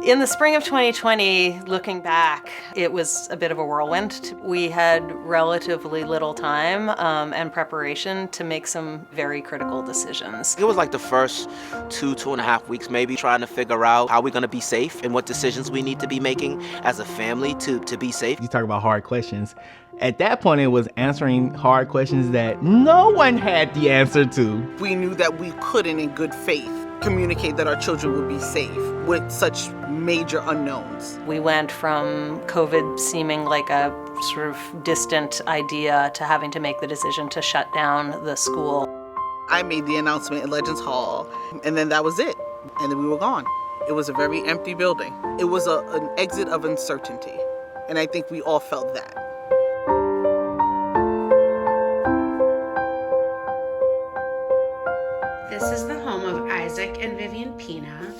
In the spring of 2020, looking back, it was a bit of a whirlwind. We had relatively little time and preparation to make some very critical decisions. It was like the first 2.5 weeks maybe, trying to figure out how we're going to be safe and what decisions we need to be making as a family to be safe. You talk about hard questions. At that point, it was answering hard questions that no one had the answer to. We knew that we couldn't, in good faith, communicate that our children would be safe with such major unknowns. We went from COVID seeming like a sort of distant idea to having to make the decision to shut down the school. I made the announcement in Legends Hall, and then that was it. And then we were gone. It was a very empty building. It was an exit of uncertainty, and I think we all felt that. This is the home of Isaac and Vivian Pina.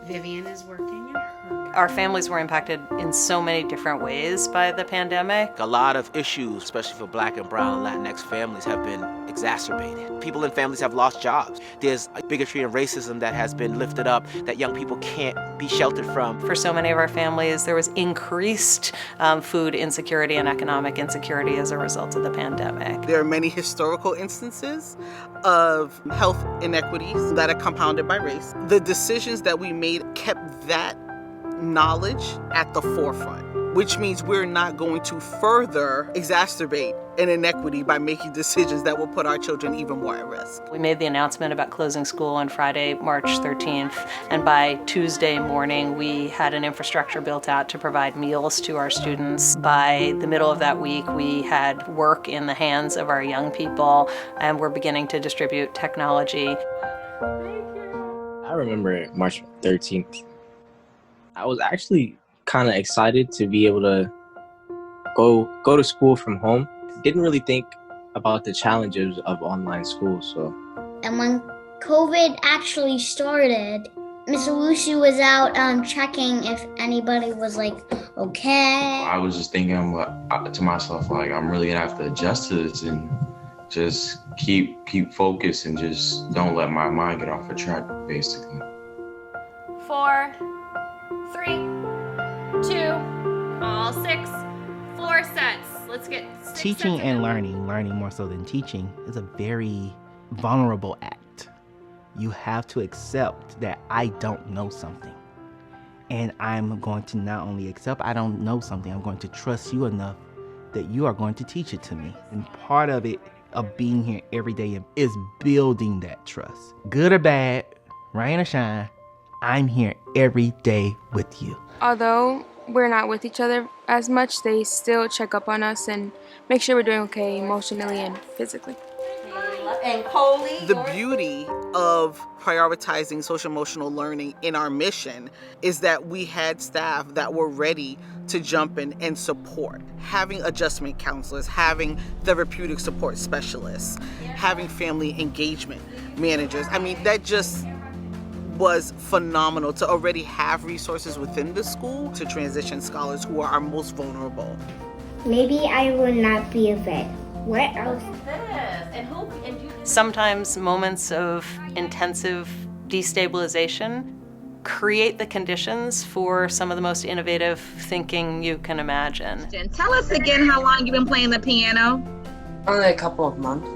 Vivian is working in her. Our families were impacted in so many different ways by the pandemic. A lot of issues, especially for Black and Brown and Latinx families, have been exacerbated. People and families have lost jobs. There's bigotry and racism that has been lifted up that young people can't be sheltered from. For so many of our families, there was increased food insecurity and economic insecurity as a result of the pandemic. There are many historical instances of health inequities that are compounded by race. The decisions that we made kept that knowledge at the forefront, which means we're not going to further exacerbate an inequity by making decisions that will put our children even more at risk. We made the announcement about closing school on Friday, March 13th, and by Tuesday morning, we had an infrastructure built out to provide meals to our students. By the middle of that week, we had work in the hands of our young people, and we're beginning to distribute technology. I remember March 13th. I was actually kind of excited to be able to go to school from home. Didn't really think about the challenges of online school, so. And when COVID actually started, Mr. Lucy was out checking if anybody was okay. I was just thinking to myself, I'm really gonna have to adjust to this and just keep focused and just don't let my mind get off the track, basically. 4, 3, 2, all 6, 4 sets. Let's get 6 Teaching sets and learning more so than teaching, is a very vulnerable act. You have to accept that I don't know something. And I'm going to not only accept I don't know something, I'm going to trust you enough that you are going to teach it to me. And part of it, of being here every day, is building that trust. Good or bad, rain or shine, I'm here every day with you. Although we're not with each other as much, they still check up on us and make sure we're doing okay emotionally and physically. And Coley. The beauty of prioritizing social-emotional learning in our mission is that we had staff that were ready to jump in and support. Having adjustment counselors, having therapeutic support specialists, having family engagement managers. I mean, that just was phenomenal to already have resources within the school to transition scholars who are our most vulnerable. Maybe I will not be a vet. What else? Sometimes moments of intensive destabilization create the conditions for some of the most innovative thinking you can imagine. Tell us again how long you've been playing the piano. Only a couple of months.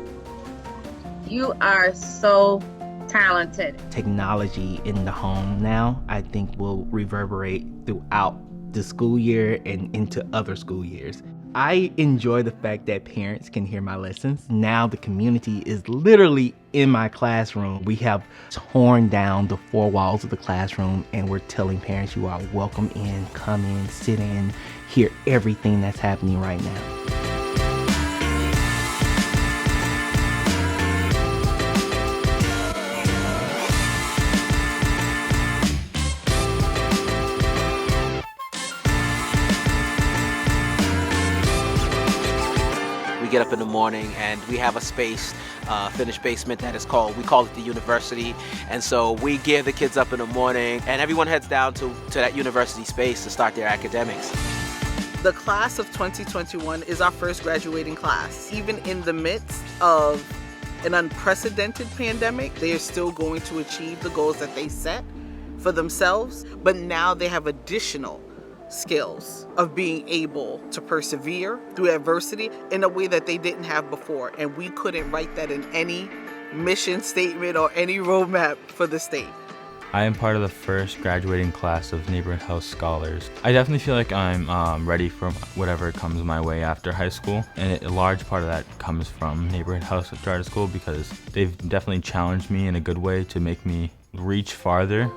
You are so talented. Technology in the home now, I think, will reverberate throughout the school year and into other school years. I enjoy the fact that parents can hear my lessons. Now the community is literally in my classroom. We have torn down the 4 walls of the classroom and we're telling parents, you are welcome in, come in, sit in, hear everything that's happening right now. We get up in the morning and we have a space, finished basement that is we call it the university. And so we gear the kids up in the morning and everyone heads down to that university space to start their academics. The class of 2021 is our first graduating class. Even in the midst of an unprecedented pandemic, they are still going to achieve the goals that they set for themselves, but now they have additional skills of being able to persevere through adversity in a way that they didn't have before. And we couldn't write that in any mission statement or any roadmap for the state. I am part of the first graduating class of Neighborhood House Scholars. I definitely feel like I'm ready for whatever comes my way after high school, and a large part of that comes from Neighborhood House Charter School because they've definitely challenged me in a good way to make me reach farther.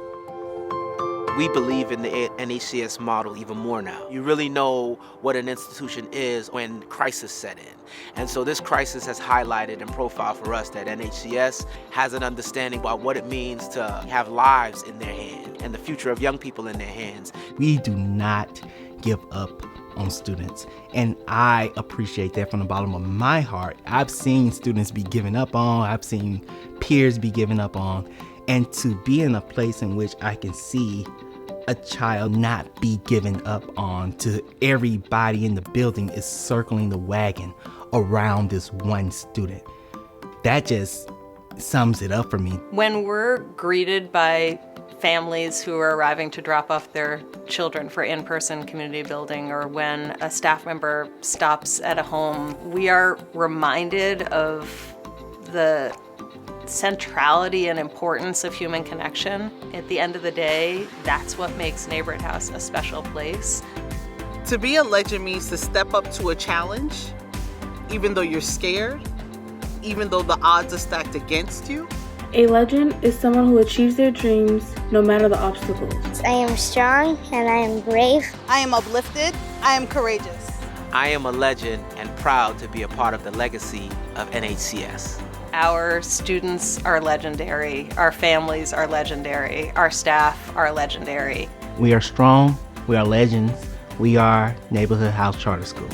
We believe in the NHCS model even more now. You really know what an institution is when crisis set in. And so this crisis has highlighted and profiled for us that NHCS has an understanding about what it means to have lives in their hand and the future of young people in their hands. We do not give up on students, and I appreciate that from the bottom of my heart. I've seen students be given up on, I've seen peers be given up on, and to be in a place in which I can see a child not be given up on, to everybody in the building is circling the wagon around this one student. That just sums it up for me. When we're greeted by families who are arriving to drop off their children for in-person community building, or when a staff member stops at a home, we are reminded of the centrality and importance of human connection. At the end of the day, that's what makes Neighborhood House a special place. To be a legend means to step up to a challenge, even though you're scared, even though the odds are stacked against you. A legend is someone who achieves their dreams no matter the obstacles. I am strong and I am brave. I am uplifted. I am courageous. I am a legend and proud to be a part of the legacy of NHCS. Our students are legendary, our families are legendary, our staff are legendary. We are strong, we are legends, we are Neighborhood House Charter School.